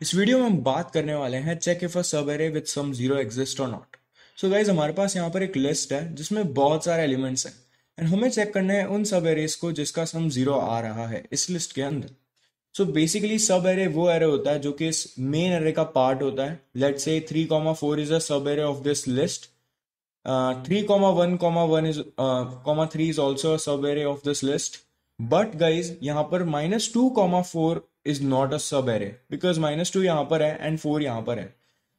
इस वीडियो में हम बात करने वाले हैं चेक इफ अ सब array with sum zero exist और नॉट। सो गाइज हमारे पास यहाँ पर एक लिस्ट है जिसमें बहुत सारे एलिमेंट्स हैं एंड हमें चेक करना है उन सब एरेज को जिसका सम जीरो आ रहा है इस लिस्ट के अंदर। सो बेसिकली सब एरे वो एरे होता है जो कि इस मेन एरे का पार्ट होता है। लेट्स से 3,4 इज अ सब array of this list. 3,1,1 is 3 is also a sub array of this list. But guys यहाँ पर -2,4 is not a sub array because -2 यहाँ पर है and 4 यहाँ पर है.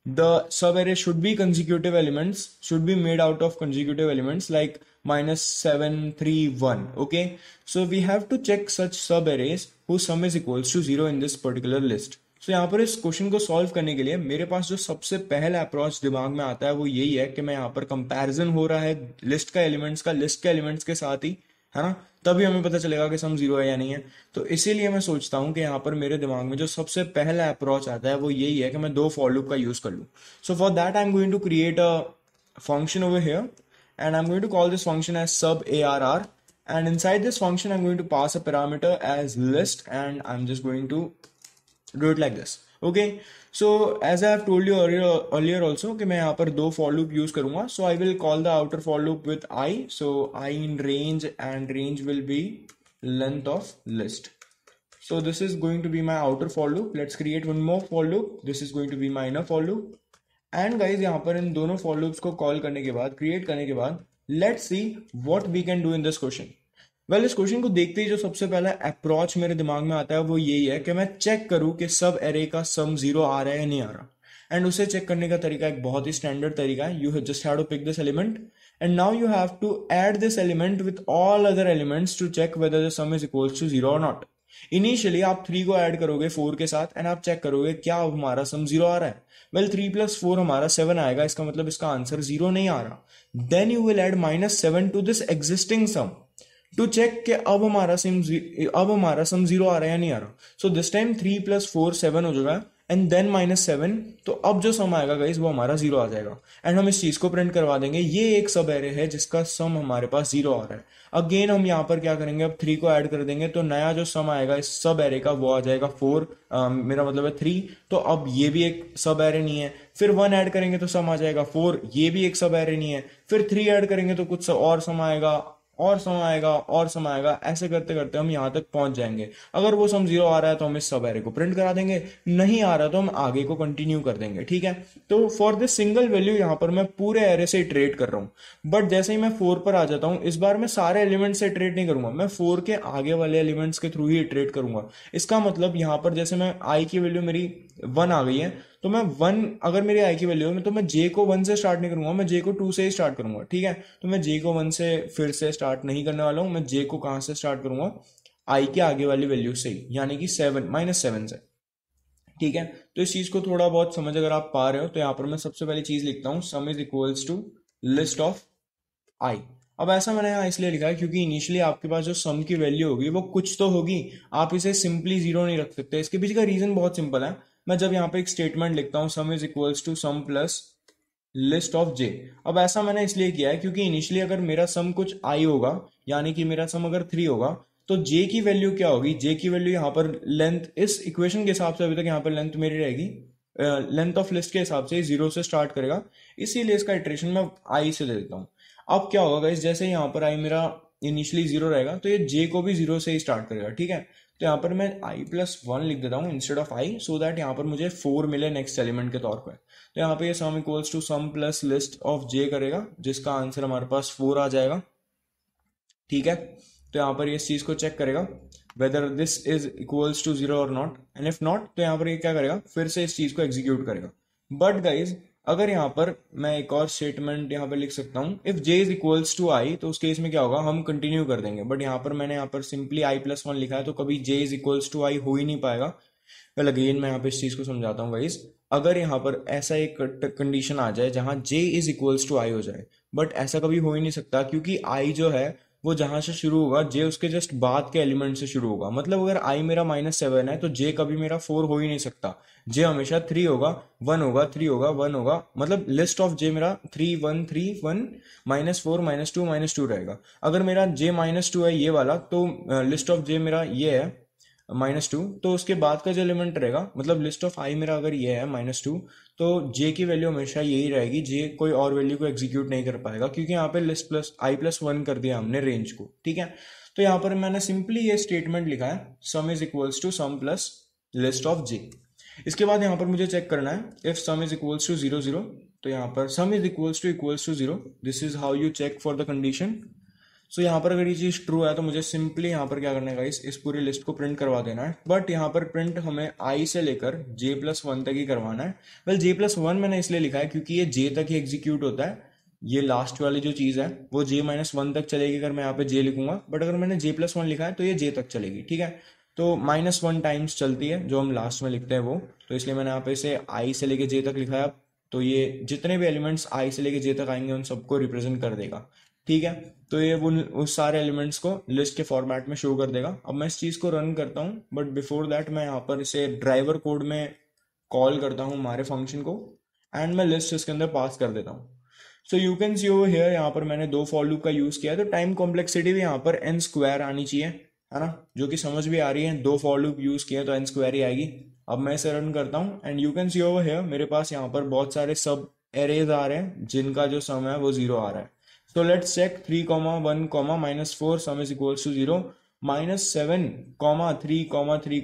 The sub array should be consecutive elements, should be made out of consecutive elements like -7, 3, 1. Okay, so we have to check such sub arrays whose sum is equals to 0 in this particular list. सो यहाँ पर इस question को solve करने के लिए मेरे पास जो सबसे पहला अप्रोच दिमाग में आता है वो यही है कि मैं यहाँ पर कंपैरिजन हो रहा है लिस्ट का एलिमेंट्स का लिस्ट के एलिमेंट्स के साथ ही, है ना। तभी हमें पता चलेगा कि सम जीरो है या नहीं है। तो इसीलिए मैं सोचता हूँ कि यहाँ पर मेरे दिमाग में जो सबसे पहला अप्रोच आता है वो यही है कि मैं दो फॉर लूप का यूज कर लूँ। So for that I am going to create a function over here and I'm going to call this function as sub arr, and inside this function I'm going to pass a parameter as list and I'm just going to do it like this. Okay, so as I have told you earlier also कि मैं यहाँ पर दो for loop use करूँगा. So I will call the outer for loop with I. So I in range and range will be length of list. So this is going to be my outer for loop. Let's create one more for loop. This is going to be my inner for loop. And guys यहाँ पर इन दोनों for loops को call करने के बाद create करने के बाद let's see what we can do in this question. Well इस क्वेश्चन को देखते ही जो सबसे पहला अप्रोच मेरे दिमाग में आता है वो यही है कि मैं चेक करूं कि सब एरे का सम जीरो आ रहा है या नहीं आ रहा। एंड उसे चेक करने का तरीका एक बहुत ही स्टैंडर्ड तरीका है। You just have to pick this element and now you have to add this element with all other elements to check whether the sum is equals to zero और not. Initially आप 3 को add करोगे 4 के साथ and आप check करोगे क्या अब हमारा सम जीरो आ रहा है। वेल 3 + 4 हमारा 7 आएगा, इसका मतलब इसका आंसर जीरो नहीं आ रहा। Then you will add -7 to this existing sum to check कि अब हमारा सम जीरो आ रहा है या नहीं आ रहा। सो दिस टाइम 3 + 4 7 हो जाएगा एंड देन -7। तो अब जो सम आएगा गाइस वो हमारा जीरो आ जाएगा एंड हम इस चीज को प्रिंट करवा देंगे। ये एक सब एरे है जिसका सम हमारे पास जीरो आ रहा है। अगेन हम यहाँ पर क्या करेंगे, अब 3 को ऐड कर देंगे तो नया जो सम आएगा इस सब एरे का वो आ जाएगा 4। मेरा मतलब है 3। तो अब ये भी एक सब एरे नहीं है। फिर 1 ऐड करेंगे तो सम आ जाएगा 4, ये भी एक सब एरे नहीं है। फिर 3 ऐड करेंगे तो कुछ और सम आएगा और सम आएगा और सम आएगा। ऐसे करते करते हम यहां तक पहुंच जाएंगे। अगर वो सम जीरो आ रहा है तो हम इस सब एरे को प्रिंट करा देंगे, नहीं आ रहा तो हम आगे को कंटिन्यू कर देंगे। ठीक है, तो फॉर दिस सिंगल वैल्यू यहां पर मैं पूरे एरे से इटरेट कर रहा हूं। बट जैसे ही मैं 4 पर आ जाता हूं इस बार मैं सारे एलिमेंट से इटरेट नहीं करूंगा, मैं 4 के आगे वाले एलिमेंट्स के थ्रू ही इटरेट करूंगा। इसका मतलब यहां पर जैसे मैं आई की वैल्यू मेरी 1 आ गई है तो मैं 1 अगर मेरी आई की वैल्यू है तो मैं जे को 1 से स्टार्ट नहीं करूंगा, मैं जे को 2 से ही स्टार्ट करूंगा। ठीक है, तो मैं जे को 1 से फिर से स्टार्ट नहीं करने वाला हूं। मैं जे को कहां से स्टार्ट करूंगा, आई के आगे वाली वैल्यू से ही, यानी कि 7 -7 से। ठीक है, तो इस चीज को थोड़ा बहुत समझ अगर आप पा रहे हो तो यहां पर मैं सबसे पहली चीज लिखता हूं sum is equals to list of i. अब ऐसा मैंने यहाँ इसलिए लिखा है क्योंकि इनिशियली आपके पास जो सम की वैल्यू होगी वो कुछ तो होगी, आप इसे सिंपली जीरो नहीं रख सकते। इसके पीछे का रीजन बहुत सिंपल है। मैं जब यहाँ पे एक स्टेटमेंट लिखता हूँ sum is equals to sum plus list of j. अब ऐसा मैंने इसलिए किया है क्योंकि इनिशियली अगर मेरा सम कुछ आई होगा, यानी कि मेरा सम अगर 3 होगा तो जे की वैल्यू क्या होगी, जे की वैल्यू यहाँ पर लेंथ, इस इक्वेशन के हिसाब से अभी तक यहाँ पर लेंथ मेरी रहेगी लेंथ ऑफ लिस्ट के हिसाब से 0 से स्टार्ट करेगा, इसीलिए इसका इटरेशन मैं आई से दे देता हूँ। अब क्या होगा गाइस, जैसे यहाँ पर आई मेरा इनिशियली 0 रहेगा तो ये जे को भी 0 से ही स्टार्ट करेगा। ठीक है, तो यहाँ पर मैं i+1 लिख देता हूँ instead of I, so that यहाँ पर मुझे 4 मिले नेक्स्ट एलिमेंट के तौर पर। तो यहाँ पे ये sum equals to sum plus list of j करेगा जिसका आंसर हमारे पास 4 आ जाएगा। ठीक है, तो यहाँ पर ये इस चीज को चेक करेगा whether this is equals to 0 और नॉट, एंड इफ नॉट तो यहाँ पर ये क्या करेगा, फिर से इस चीज को एग्जीक्यूट करेगा। बट गाइज अगर यहाँ पर मैं एक और स्टेटमेंट यहाँ पर लिख सकता हूँ, if j is equals to i, तो उस केस में क्या होगा, हम कंटिन्यू कर देंगे। बट यहाँ पर मैंने यहाँ पर सिंपली i+1 लिखा है तो कभी जे इज इक्वल्स टू आई हो ही नहीं पाएगा। वेल अगेन मैं यहाँ पे इस चीज को समझाता हूँ गाइज। अगर यहाँ पर ऐसा एक कंडीशन आ जाए जहां जे इज इक्वल्स टू आई हो जाए, बट ऐसा कभी हो ही नहीं सकता क्योंकि आई जो है वो जहां से शुरू होगा जे उसके जस्ट बाद के एलिमेंट से शुरू होगा। मतलब अगर आई मेरा -7 है तो जे कभी मेरा 4 हो ही नहीं सकता, जे हमेशा 3 होगा, 1 होगा, 3 होगा, 1 होगा। मतलब लिस्ट ऑफ जे मेरा 3 1 3 1 -4 -2 -2 रहेगा। अगर मेरा जे -2 है ये वाला तो लिस्ट ऑफ जे मेरा ये है -2, तो उसके बाद का जो एलिमेंट रहेगा, मतलब लिस्ट ऑफ आई मेरा अगर ये है -2, तो जे की वैल्यू हमेशा यही रहेगी, जे कोई और वैल्यू को एग्जीक्यूट नहीं कर पाएगा, क्योंकि यहाँ पे लिस्ट प्लस i+1 कर दिया हमने रेंज को, ठीक है। तो यहाँ पर मैंने सिंपली ये स्टेटमेंट लिखा है, sum is equals to sum plus list of j. इसके बाद यहाँ पर मुझे चेक करना है if sum is equals to 0 0, तो यहाँ पर sum is equals to 0, this is how you check for the condition. So यहाँ पर अगर ये चीज ट्रू है तो मुझे सिंपली यहाँ पर क्या करना है गाइस, इस पूरी लिस्ट को प्रिंट करवा देना है, बट यहाँ पर प्रिंट हमें आई से लेकर j+1 तक ही करवाना है। वेल j+1 मैंने इसलिए लिखा है क्योंकि ये j तक ही एग्जीक्यूट होता है, ये लास्ट वाली जो चीज है वो j-1 तक चलेगी अगर मैं यहाँ पे j लिखूंगा, बट अगर मैंने j+1 लिखा है तो ये j तक चलेगी, ठीक है। तो -1 टाइम्स चलती है जो हम लास्ट में लिखते हैं वो, तो इसलिए मैंने यहाँ पे इसे i से लेके j तक लिखा है। तो ये जितने भी एलिमेंट्स i से लेके j तक आएंगे उन सबको रिप्रेजेंट कर देगा, ठीक है। तो ये वो उस सारे एलिमेंट्स को लिस्ट के फॉर्मेट में शो कर देगा। अब मैं इस चीज को रन करता हूँ, बट बिफोर दैट मैं यहाँ पर इसे ड्राइवर कोड में कॉल करता हूँ हमारे फंक्शन को, एंड मैं लिस्ट इसके अंदर पास कर देता हूँ। So you can see over here, यहाँ पर मैंने 2 फॉर लूप का यूज किया है, तो टाइम कॉम्प्लेक्सिटी भी यहाँ पर n² आनी चाहिए, है ना, जो कि समझ भी आ रही है, 2 फॉर लूप यूज किए तो n² ही आएगी। अब मैं इसे रन करता हूँ and you can see over here मेरे पास यहाँ पर बहुत सारे सब एरेज आ रहे हैं जिनका जो सम है वो 0 आ रहा है। So let's check 3, 1, -4 sum is equals to 0, -7, 3, 3,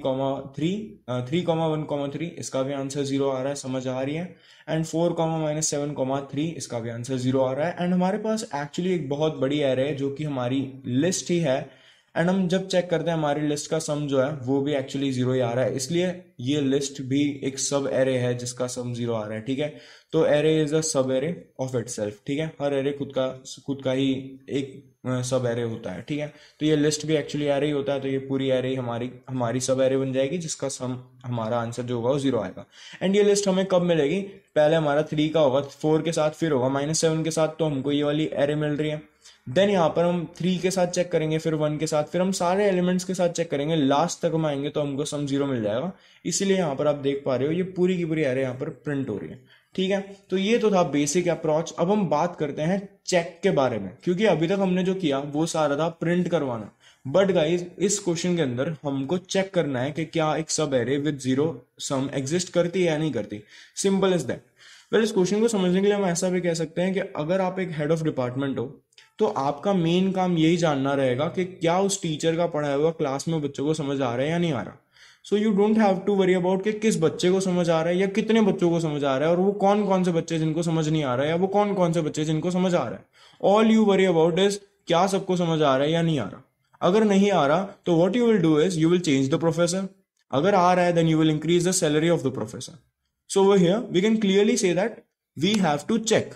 3, 3, 1, 3 इसका भी आंसर 0 आ रहा है, समझ आ रही है। एंड 4, -7, 3 इसका भी आंसर 0 आ रहा है। एंड हमारे पास एक्चुअली एक बहुत बड़ी एरे है जो कि हमारी लिस्ट ही है, एंड हम जब चेक करते हैं हमारी लिस्ट का सम जो है वो भी एक्चुअली 0 ही आ रहा है, इसलिए ये लिस्ट भी एक सब एरे है जिसका सम 0 आ रहा है, ठीक है। तो एरे इज अ सब एरे ऑफ इटसेल्फ, ठीक है, हर एरे खुद का ही एक सब एरे होता है, ठीक है। तो ये लिस्ट भी एक्चुअली एरे ही होता है, तो ये पूरी एरे हमारी हमारी सब एरे बन जाएगी जिसका सम हमारा आंसर जो होगा वो 0 आएगा। एंड ये लिस्ट हमें कब मिलेगी, पहले हमारा 3 का होगा, 4 के साथ, फिर होगा -7 के साथ, तो हमको ये वाली एरे मिल रही है। देन यहाँ पर हम 3 के साथ चेक करेंगे, फिर 1 के साथ, फिर हम सारे एलिमेंट्स के साथ चेक करेंगे, लास्ट तक हम आएंगे तो हमको सम 0 मिल जाएगा। इसीलिए यहाँ पर आप देख पा रहे हो ये पूरी की पूरी एरे यहाँ पर प्रिंट हो रही है, ठीक है। तो ये तो था बेसिक अप्रोच। अब हम बात करते हैं चेक के बारे में, क्योंकि अभी तक हमने जो किया वो सारा था प्रिंट करवाना, बट गाइज इस क्वेश्चन के अंदर हमको चेक करना है कि क्या एक सब एरे विद 0 सम एग्जिस्ट करती है या नहीं करती, सिंपल इज दैट। वेल इस क्वेश्चन को समझने के लिए हम ऐसा भी कह सकते हैं कि अगर आप एक हेड ऑफ डिपार्टमेंट हो तो आपका मेन काम यही जानना रहेगा कि क्या उस टीचर का पढ़ाया हुआ क्लास में बच्चों को समझ आ रहा है या नहीं आ रहा। So you don't have to worry about कि किस बच्चे को समझ आ रहा है या कितने बच्चों को समझ आ रहा है, और वो कौन कौन से बच्चे जिनको समझ नहीं आ रहा है, या वो कौन कौन से बच्चे जिनको समझ आ रहा है। All you worry about is क्या सबको समझ आ रहा है या नहीं आ रहा। अगर नहीं आ रहा तो what you will do is you will change the professor, अगर आ रहा है then you will increase the salary of the professor. So over here we can clearly say that we have to check.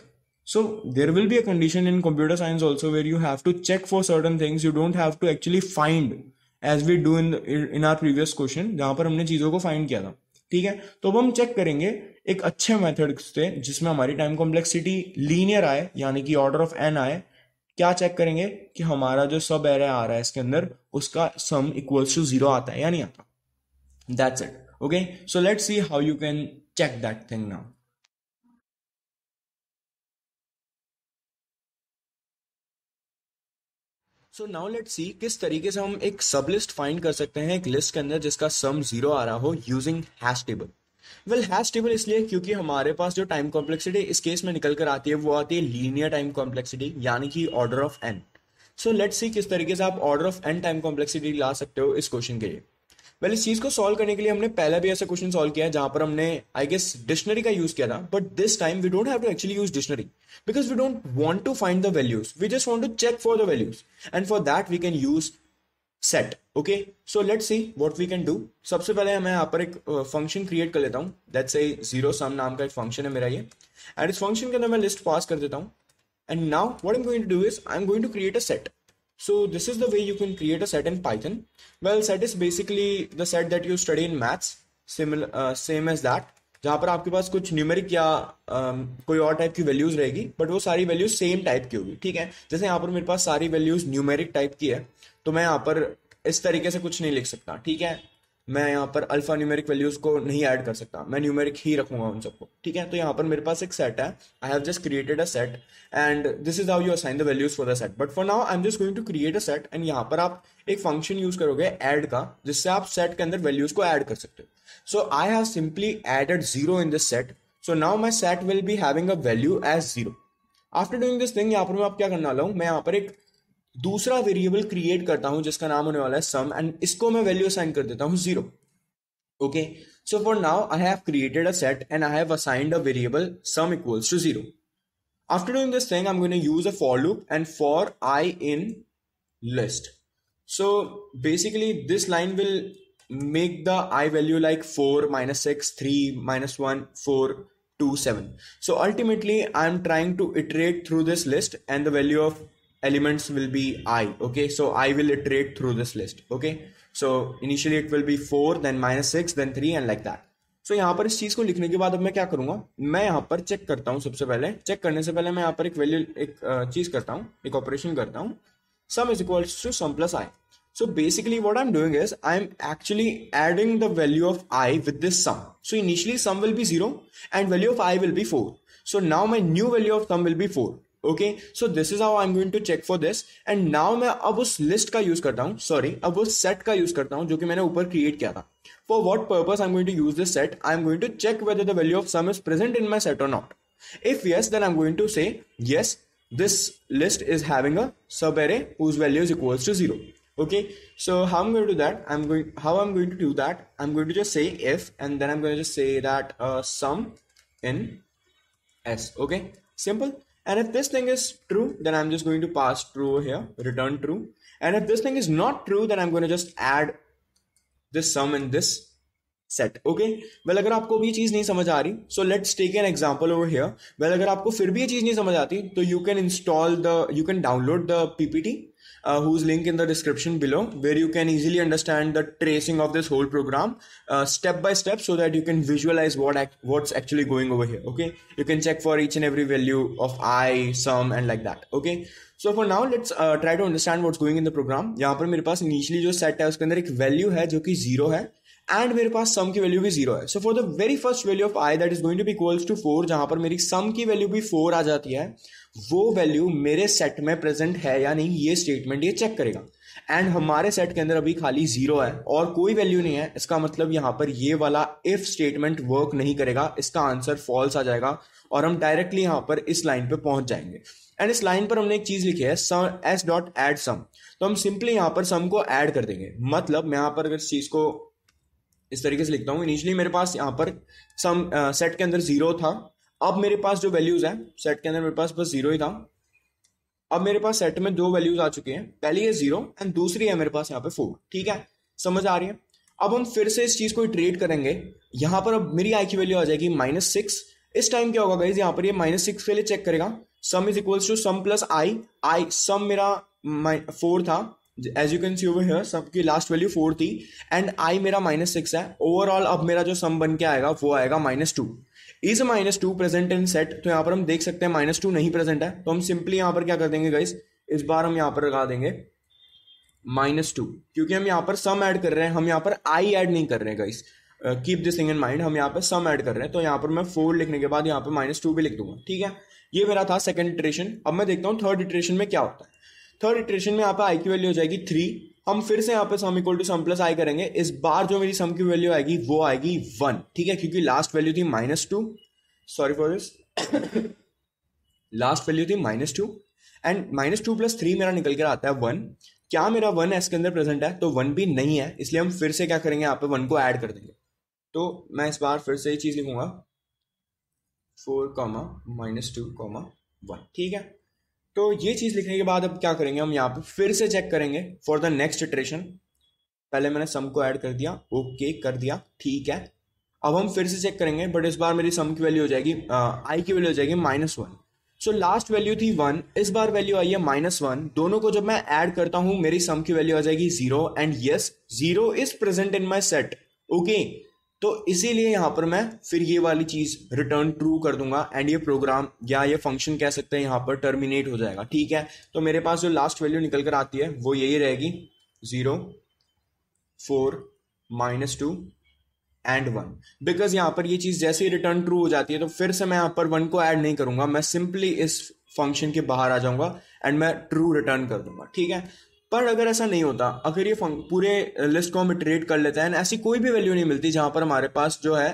So there will be a condition in computer science also where you have to check for certain things. You don't have to actually find as we do in our previous question जहां पर हमने चीजों को find किया था, ठीक है। तो अब हम चेक करेंगे एक अच्छे मेथड से जिसमें हमारी टाइम कॉम्प्लेक्सिटी लीनियर आए, यानी कि ऑर्डर ऑफ n आए। क्या चेक करेंगे कि हमारा जो सब एरे आ रहा है इसके अंदर उसका सम इक्वल्स टू 0 आता है या नहीं आता। That's it. Okay, so let's see how you can check that thing now. So now let's see किस तरीके से हम एक सब लिस्ट फाइंड कर सकते हैं एक लिस्ट के अंदर जिसका सम 0 आ रहा हो using hash table. Well hash table इसलिए क्योंकि हमारे पास जो टाइम कॉम्प्लेक्सिटी इस केस में निकल कर आती है वो आती है लीनियर टाइम कॉम्प्लेक्सिटी, यानी कि order of n। So let's see किस तरीके से आप order of n time complexity ला सकते हो इस क्वेश्चन के लिए। वेल इस चीज को सॉल्व करने के लिए हमने पहले भी ऐसा क्वेश्चन सॉल्व किया है जहां पर हमने आई गेस डिक्शनरी का यूज किया था, but this time we don't have to actually use dictionary because we don't want to find the values, we just want to check for the values, and for that we can use set. Okay, so let's see what we can do. सबसे पहले मैं यहाँ पर एक function create कर लेता हूँ, that's a zero sum नाम का एक फंक्शन है मेरा ये, एंड इस फंक्शन के अंदर मैं लिस्ट पास कर देता हूँ। And now what I am going to do is I am going to create a set. So this is the way you can create a set in Python. Well, set is basically the set that you study in maths, same as that, जहाँ पर आपके पास कुछ numeric या कोई और type की values रहेगी, but वो सारी वैल्यूज सेम टाइप की होगी, ठीक है। जैसे यहाँ पर मेरे पास सारी वैल्यूज न्यूमेरिक टाइप की है, तो मैं यहाँ पर इस तरीके से कुछ नहीं लिख सकता, ठीक है। मैं यहाँ पर अल्फा न्यूमेरिक वैल्यूज को नहीं ऐड कर सकता, मैं न्यूमेरिक ही रखूंगा उन सबको, ठीक है। तो यहाँ पर मेरे पास एक सेट है, I have just created a set and this is how you assign the values for the set, but for now I am just going to create a set and यहाँ पर आप एक फंक्शन यूज करोगे add का, जिससे आप set के अंदर वैल्यूज को ऐड कर सकते हो। So I have simply added 0 in this set, so now my set will be having a value as 0। After doing this thing, यहाँ पर मैं आप क्या करने वाला हूँ, मैं यहाँ पर एक दूसरा वेरिएबल क्रिएट करता हूं जिसका नाम होने वाला है सम, एंड इसको मैं वैल्यू असाइन कर देता हूं 0। Okay, so for now I have created a set and I have assigned a variable sum equals to 0. After doing this thing, I'm going to use a for loop and for I in list. So basically this line will make the I value like 4, -6, 3, -1, 4, 2, 7. So ultimately I'm trying to iterate through this list and the value of elements will be I. Okay, so I will iterate through this list. Okay, so initially it will be 4, then -6, then 3 and like that. So यहाँ पर इस चीज को लिखने के बाद अब मैं क्या करूंगा, मैं यहाँ पर चेक करता हूँ। सबसे पहले चेक करने से पहले मैं यहाँ पर एक वैल्यू, एक चीज करता हूँ, एक ऑपरेशन करता हूँ, sum is equals to sum plus I. So basically what I'm doing is I'm actually adding the value of I with this sum. So initially sum will be 0 and value of I will be 4. So now my new value of sum will be 4. Okay, so this is how I'm going to check for this. And now मैं अब उस list का use करता हूँ, sorry अब उस set का use करता हूँ जो कि मैंने ऊपर क्रिएट किया था. For what purpose I'm going to use this set? I'm going to check whether the value of sum is present in my set or not. If yes, then I'm going to say yes, this list is having a subarray whose value is equals to 0. Okay, so how I'm going to do that? I'm going to do that? I'm going to just say if, and then I'm going to just say that sum in S. Okay, simple. And if this thing is true, then I'm just going to pass true over here, return true. And if this thing is not true, then I'm going to just add this sum in this set. Okay, well अगर आपको भी ये चीज नहीं समझ आ रही, so let's take an example over here. Well अगर आपको फिर भी ये चीज नहीं समझ आती, तो you can download the PPT whose link in the description below, where you can easily understand the tracing of this whole program step by step, so that you can visualize what's actually going over here. Okay, you can check for each and every value of I, sum and like that. Okay, so for now let's try to understand what's going in the program. यहाँ पर मेरे पास initially जो set है उसके अंदर एक value है जो कि 0 है, एंड मेरे पास सम की वैल्यू भी 0 है. So for the very first value of I that is going to be equals to 4, जहां पर मेरी सम की वैल्यू भी 4 आ जाती है, वो वैल्यू मेरे सेट में प्रेजेंट है या नहीं, ये स्टेटमेंट ये चेक करेगा. एंड हमारे सेट के अंदर अभी खाली 0 है और कोई वैल्यू नहीं है. इसका मतलब यहां पर ये वाला इफ स्टेटमेंट वर्क नहीं करेगा, इसका आंसर फॉल्स आ जाएगा और हम डायरेक्टली यहां पर इस लाइन पे पहुंच जाएंगे. एंड इस लाइन पर हमने एक चीज लिखी है एस डॉट एड सम, तो हम सिंपली यहां पर सम को ऐड कर देंगे. मतलब मैं यहां पर अगर इस चीज को इस तरीके से लिखता हूं, इनिशियली मेरे पास यहाँ पर सम सेट के अंदर 0 था. अब मेरे पास जो वैल्यूज है सेट के अंदर मेरे पास बस 0 ही था. अब मेरे पास सेट में 2 वैल्यूज आ चुकी हैं, पहली है 0 एंड दूसरी है मेरे पास यहाँ पे 4. ठीक है, समझ आ रही है. अब हम फिर से इस चीज को इटरेट करेंगे. यहां पर अब मेरी आई की वैल्यू आ जाएगी -6. इस टाइम क्या होगा गाइस, यहाँ पर ये -6 के लिए चेक करेगा. Sum is equals to sum plus i. Sum मेरा 4 था, as you can see over here, सबकी लास्ट वैल्यू 4 थी एंड आई मेरा -6 है. ओवरऑल अब मेरा जो सम बन के आएगा वो आएगा -2. Is -2 present in set? तो यहां पर हम देख सकते हैं -2 नहीं प्रेजेंट है, तो हम सिंपली यहां पर क्या कर देंगे गाइस, इस बार हम यहां पर लगा देंगे -2, क्योंकि हम यहां पर सम ऐड कर रहे हैं, हम यहां पर आई ऐड नहीं कर रहे हैं guys. Keep this thing in mind, हम यहाँ पे सम ऐड कर रहे हैं. तो यहाँ पर मैं 4 लिखने के बाद यहाँ पे -2 भी लिख दूंगा. ठीक है, ये मेरा था सेकंड इटरेशन. अब मैं देखता हूँ थर्ड इटरेशन में क्या होता है. थर्ड इटरेशन में यहाँ पे आई की वैल्यू हो जाएगी 3. हम फिर से यहाँ पे sum equal to sum plus i करेंगे. इस बार जो मेरी सम की वैल्यू आएगी वो आएगी 1. ठीक है, क्योंकि लास्ट वैल्यू थी -2, sorry for this, last value थी -2 एंड -2 प्लस 3 मेरा निकल कर आता है 1. क्या मेरा 1 एस के अंदर प्रेजेंट है? तो 1 भी नहीं है, इसलिए हम फिर से क्या करेंगे, यहाँ पे 1 को ऐड कर देंगे. तो मैं इस बार फिर से ये चीज लिखूंगा 4, -2, 1. ठीक है, तो ये चीज लिखने के बाद अब क्या करेंगे, हम यहाँ पे फिर से चेक करेंगे फॉर द नेक्स्ट इटरेशन. पहले मैंने सम को ऐड कर दिया, ओके कर दिया, ठीक है. अब हम फिर से चेक करेंगे, बट इस बार मेरी सम की वैल्यू हो जाएगी, आई की वैल्यू हो जाएगी -1. सो लास्ट वैल्यू थी 1, इस बार वैल्यू आई है -1. दोनों को जब मैं ऐड करता हूं मेरी सम की वैल्यू आ जाएगी 0. And yes, 0 is present in my set. Okay, तो इसीलिए यहां पर मैं फिर ये वाली चीज रिटर्न ट्रू कर दूंगा एंड ये प्रोग्राम या ये फंक्शन कह सकते हैं यहां पर टर्मिनेट हो जाएगा. ठीक है, तो मेरे पास जो लास्ट वैल्यू निकल कर आती है वो यही रहेगी, 0, 4, -2 एंड 1, बिकॉज यहाँ पर ये चीज जैसे ही रिटर्न ट्रू हो जाती है तो फिर से मैं यहाँ पर 1 को ऐड नहीं करूंगा, मैं सिंपली इस फंक्शन के बाहर आ जाऊंगा एंड मैं ट्रू रिटर्न कर दूंगा, ठीक है। पर अगर ऐसा नहीं होता, अगर ये पूरे लिस्ट को हम इटरेट कर लेते हैं एंड ऐसी कोई भी वैल्यू नहीं मिलती जहां पर हमारे पास जो है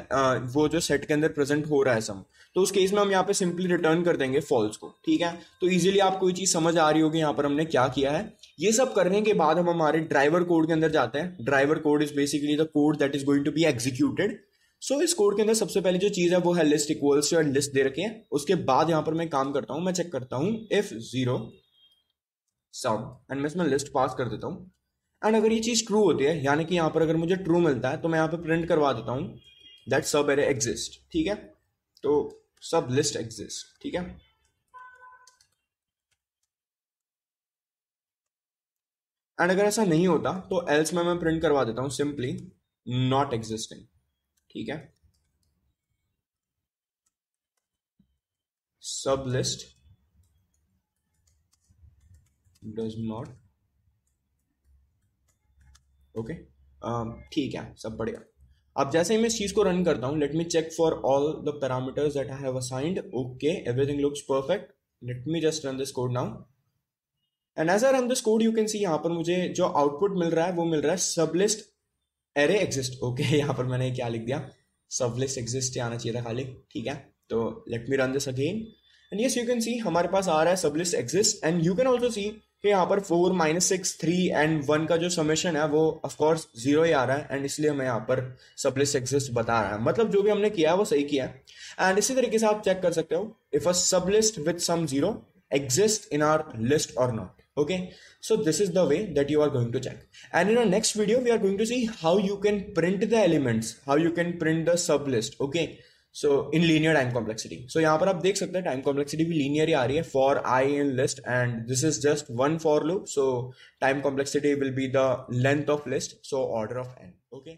वो जो सेट के अंदर प्रेजेंट हो रहा है सम, तो उस केस में हम यहाँ पे सिंपली रिटर्न कर देंगे फॉल्स को, ठीक है। तो इजीली आपको ये चीज समझ आ रही होगी यहाँ पर हमने क्या किया है। ये सब करने के बाद हम हमारे ड्राइवर कोड के अंदर जाते हैं। Driver code is basically the code that is going to be executed. So इस कोड के अंदर सबसे पहली जो चीज है वो है लिस्ट इक्वल्स टू लिस्ट दे रखी है। उसके बाद यहाँ पर मैं काम करता हूँ, मैं चेक करता हूँ इफ 0 सम एंड मैं इसमें लिस्ट पास कर देता हूँ। एंड अगर ये चीज ट्रू होती है, यानी कि यहाँ पर अगर मुझे ट्रू मिलता है, तो मैं यहाँ पे प्रिंट करवा देता हूँ दैट सब एरे एग्जिस्ट, ठीक है। तो सब लिस्ट एग्जिस्ट, ठीक है। एंड अगर ऐसा नहीं होता तो एल्स में मैं प्रिंट करवा देता हूँ सिंपली नॉट एग्जिस्टिंग, ठीक है। सब लिस्ट डज नॉट, ओके, ठीक है, सब बढ़िया। अब जैसे ही मैं इस चीज को रन करता हूँ, let me check for all the parameters that I have assigned, okay, everything looks perfect. Let me just run this code now and as I run this code you can see यहाँ पर मुझे जो output मिल रहा है वो मिल रहा है सब लिस्ट एरे एग्जिस्ट, ओके। यहाँ पर मैंने क्या लिख दिया, सब लिस्ट एग्जिस्ट आना चाहिए था खाली, ठीक है। तो let me run this again and yes you can सी हमारे पास आ रहा है सब list exist. And you can also see कि यहाँ पर 4 -6 3 एंड 1 का जो समेशन है वो ऑफकोर्स 0 ही आ रहा है एंड इसलिए हमें यहाँ पर सब लिस्ट एग्जिस्ट बता रहा है। मतलब जो भी हमने किया है वो सही किया है। एंड इसी तरीके से आप चेक कर सकते हो if a sub list with some 0 exist in our list or not, okay। So this is the way that you are going to check, and in our next video we are going to see how you can print the elements, how you can print the sub list, okay। So in linear time complexity, so यहाँ पर आप देख सकते हैं time complexity भी linear ही आ रही है for I in list and this is just one for loop, so time complexity will be the length of list, so order of n, okay।